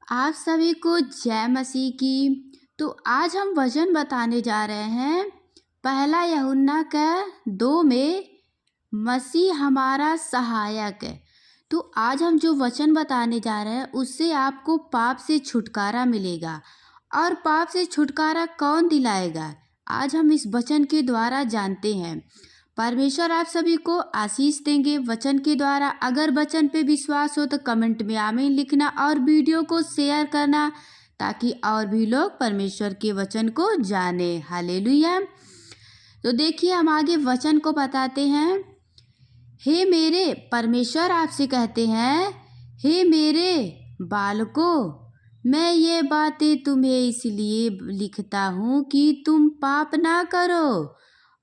आप सभी को जय मसीह की। तो आज हम वचन बताने जा रहे हैं पहला यूहन्ना का 2 में मसीह हमारा सहायक है। तो आज हम जो वचन बताने जा रहे हैं उससे आपको पाप से छुटकारा मिलेगा। और पाप से छुटकारा कौन दिलाएगा, आज हम इस वचन के द्वारा जानते हैं। परमेश्वर आप सभी को आशीष देंगे वचन के द्वारा। अगर वचन पे विश्वास हो तो कमेंट में आमीन लिखना और वीडियो को शेयर करना ताकि और भी लोग परमेश्वर के वचन को जाने। हालेलुया। तो देखिए हम आगे वचन को बताते हैं। हे मेरे, परमेश्वर आपसे कहते हैं, हे मेरे बालकों, मैं ये बातें तुम्हें इसलिए लिखता हूँ कि तुम पाप ना करो।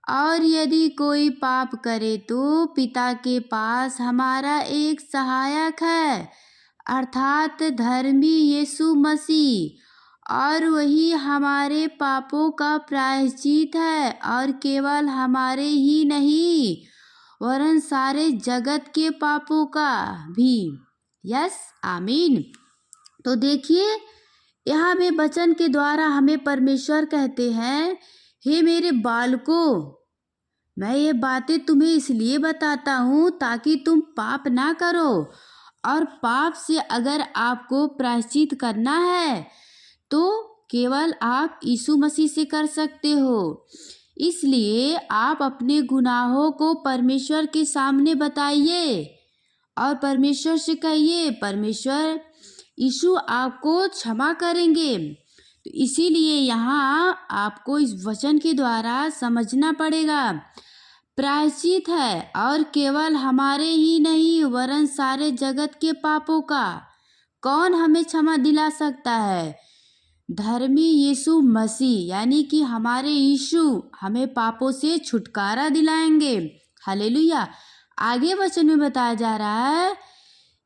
और यदि कोई पाप करे तो पिता के पास हमारा एक सहायक है, अर्थात धर्मी यीशु मसीह, और वही हमारे पापों का प्रायश्चित है, और केवल हमारे ही नहीं वरन सारे जगत के पापों का भी। यस, आमीन। तो देखिए यहाँ में वचन के द्वारा हमें परमेश्वर कहते हैं, हे मेरे बालकों, मैं ये बातें तुम्हें इसलिए बताता हूँ ताकि तुम पाप ना करो। और पाप से अगर आपको प्रायश्चित करना है तो केवल आप यीशु मसीह से कर सकते हो। इसलिए आप अपने गुनाहों को परमेश्वर के सामने बताइए और परमेश्वर से कहिए, परमेश्वर यीशु आपको क्षमा करेंगे। तो इसीलिए यहाँ आपको इस वचन के द्वारा समझना पड़ेगा, प्रायश्चित है और केवल हमारे ही नहीं वरन सारे जगत के पापों का। कौन हमें क्षमा दिला सकता है? धर्मी यीशु मसीह, यानी कि हमारे यीशु हमें पापों से छुटकारा दिलाएंगे। हालेलुया। आगे वचन में बताया जा रहा है,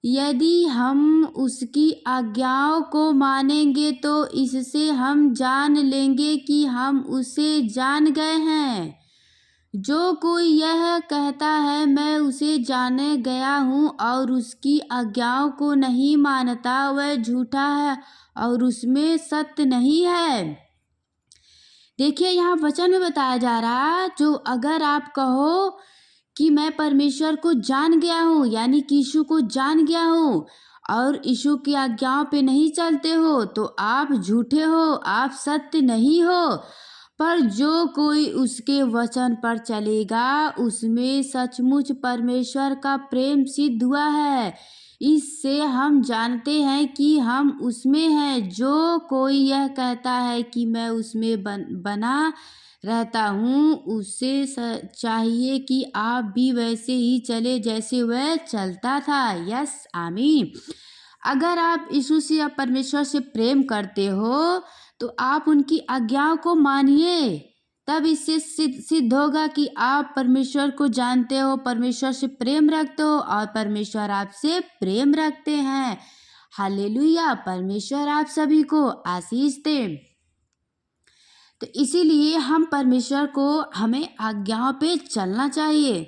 यदि हम उसकी आज्ञाओं को मानेंगे तो इससे हम जान लेंगे कि हम उसे जान गए हैं। जो कोई यह कहता है मैं उसे जाने गया हूँ और उसकी आज्ञाओं को नहीं मानता, वह झूठा है और उसमें सत्य नहीं है। देखिए यहाँ वचन में बताया जा रहा, जो अगर आप कहो कि मैं परमेश्वर को जान गया हूँ, यानी कि यीशु को जान गया हूँ, और यीशु की आज्ञाओं पे नहीं चलते हो तो आप झूठे हो, आप सत्य नहीं हो। पर जो कोई उसके वचन पर चलेगा उसमें सचमुच परमेश्वर का प्रेम सिद्ध हुआ है। इससे हम जानते हैं कि हम उसमें हैं। जो कोई यह कहता है कि मैं उसमें बना रहता हूँ, उससे चाहिए कि आप भी वैसे ही चले जैसे वह चलता था। यस, आमीन। अगर आप यीशु से या परमेश्वर से प्रेम करते हो तो आप उनकी आज्ञाओं को मानिए, तब इससे सिद्ध होगा कि आप परमेश्वर को जानते हो, परमेश्वर से प्रेम रखते हो और परमेश्वर आपसे प्रेम रखते हैं। हालेलुया। परमेश्वर आप सभी को आशीष दे। तो इसीलिए हम परमेश्वर को, हमें आज्ञाओं पे चलना चाहिए,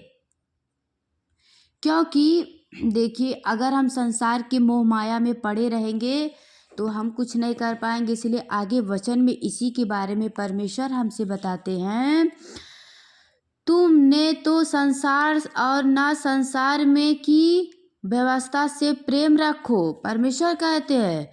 क्योंकि देखिए अगर हम संसार के मोह माया में पड़े रहेंगे तो हम कुछ नहीं कर पाएंगे। इसलिए आगे वचन में इसी के बारे में परमेश्वर हमसे बताते हैं, तुमने तो संसार और ना संसार में की व्यवस्था से प्रेम रखो। परमेश्वर कहते हैं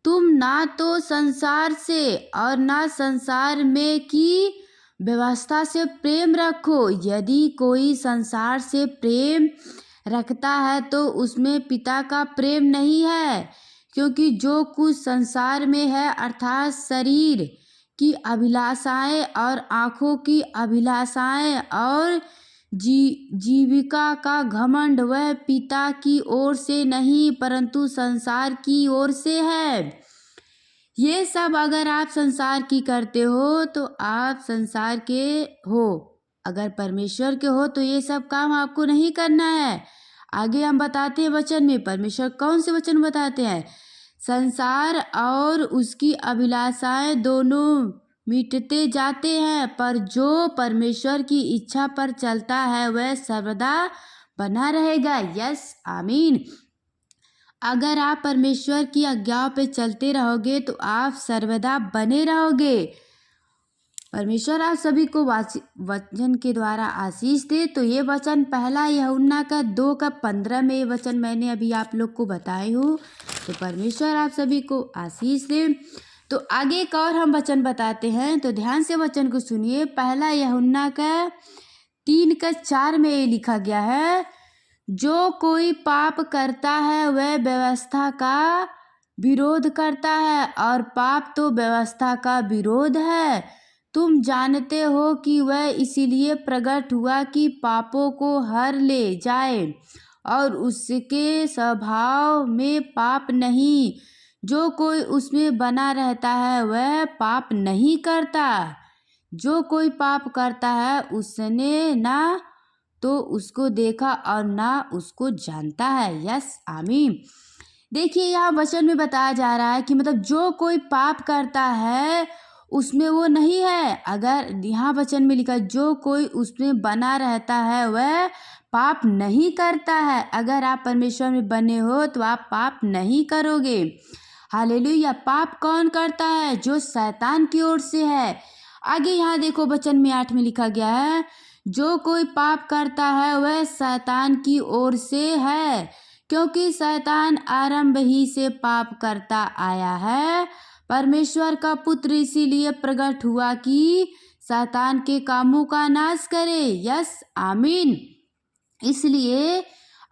तुम ना तो संसार से और ना संसार में की व्यवस्था से प्रेम रखो। यदि कोई संसार से प्रेम रखता है तो उसमें पिता का प्रेम नहीं है, क्योंकि जो कुछ संसार में है अर्थात शरीर की अभिलाषाएं और आँखों की अभिलाषाएं और जीविका का घमंड, वह पिता की ओर से नहीं परंतु संसार की ओर से है। ये सब अगर आप संसार की करते हो तो आप संसार के हो, अगर परमेश्वर के हो तो ये सब काम आपको नहीं करना है। आगे हम बताते हैं वचन में, परमेश्वर कौन से वचन बताते हैं, संसार और उसकी अभिलाषाएं दोनों मिटते जाते हैं, पर जो परमेश्वर की इच्छा पर चलता है वह सर्वदा बना रहेगा। यस, आमीन। अगर आप परमेश्वर की आज्ञाओं पे चलते रहोगे तो आप सर्वदा बने रहोगे। परमेश्वर आप सभी को वचन के द्वारा आशीष दे। तो ये वचन पहला यूहन्ना का 2:15 में ये वचन मैंने अभी आप लोग को बताई हूँ। तो परमेश्वर आप सभी को आशीष दे। तो आगे एक और हम वचन बताते हैं, तो ध्यान से वचन को सुनिए। पहला यूहन्ना का 3:4 में ये लिखा गया है, जो कोई पाप करता है वह व्यवस्था का विरोध करता है, और पाप तो व्यवस्था का विरोध है। तुम जानते हो कि वह इसीलिए प्रकट हुआ कि पापों को हर ले जाए, और उसके स्वभाव में पाप नहीं। जो कोई उसमें बना रहता है वह पाप नहीं करता। जो कोई पाप करता है उसने ना तो उसको देखा और ना उसको जानता है। यस, आमीन। देखिए यहाँ वचन में बताया जा रहा है कि मतलब जो कोई पाप करता है उसमें वो नहीं है। अगर यहाँ वचन में लिखा जो कोई उसमें बना रहता है वह पाप नहीं करता है। अगर आप परमेश्वर में बने हो तो आप पाप नहीं करोगे। हालेलुया। पाप कौन करता है? जो शैतान की ओर से है। आगे यहाँ देखो वचन में 8 में लिखा गया है, जो कोई पाप करता है वह शैतान की ओर से है, क्योंकि शैतान आरंभ ही से पाप करता आया है। परमेश्वर का पुत्र इसीलिए प्रकट हुआ कि शैतान के कामों का नाश करे। यस, आमीन। इसलिए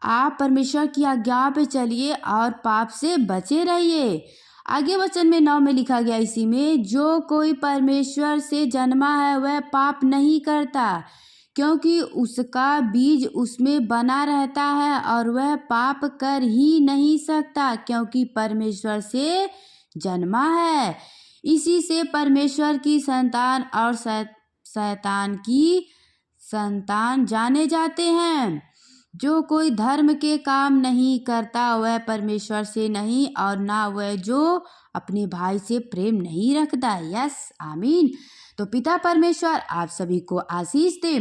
आप परमेश्वर की आज्ञा पे चलिए और पाप से बचे रहिए। आगे वचन में 9 में लिखा गया इसी में, जो कोई परमेश्वर से जन्मा है वह पाप नहीं करता, क्योंकि उसका बीज उसमें बना रहता है, और वह पाप कर ही नहीं सकता क्योंकि परमेश्वर से जन्मा है। इसी से परमेश्वर की संतान और शैतान की संतान जाने जाते हैं। जो कोई धर्म के काम नहीं करता वह परमेश्वर से नहीं, और ना वह जो अपने भाई से प्रेम नहीं रखता। यस, आमीन। तो पिता परमेश्वर आप सभी को आशीष दे।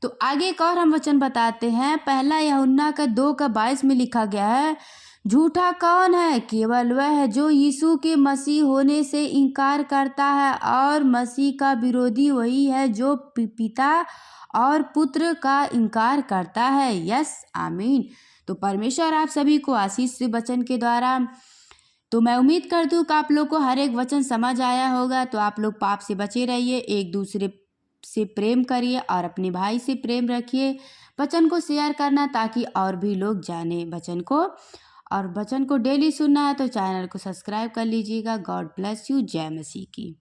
तो आगे एक और हम वचन बताते हैं। पहला यूहन्ना का 2:22 में लिखा गया है, झूठा कौन है? केवल वह है जो यीशु के मसीह होने से इनकार करता है, और मसीह का विरोधी वही है जो पिता और पुत्र का इनकार करता है। यस, आमीन। तो परमेश्वर आप सभी को आशीष से वचन के द्वारा। तो मैं उम्मीद करती हूँ कि आप लोग को हर एक वचन समझ आया होगा। तो आप लोग पाप से बचे रहिए, एक दूसरे से प्रेम करिए और अपने भाई से प्रेम रखिए। वचन को शेयर करना ताकि और भी लोग जाने वचन को, और वचन को डेली सुनना है तो चैनल को सब्सक्राइब कर लीजिएगा। God bless you. जय मसीह की।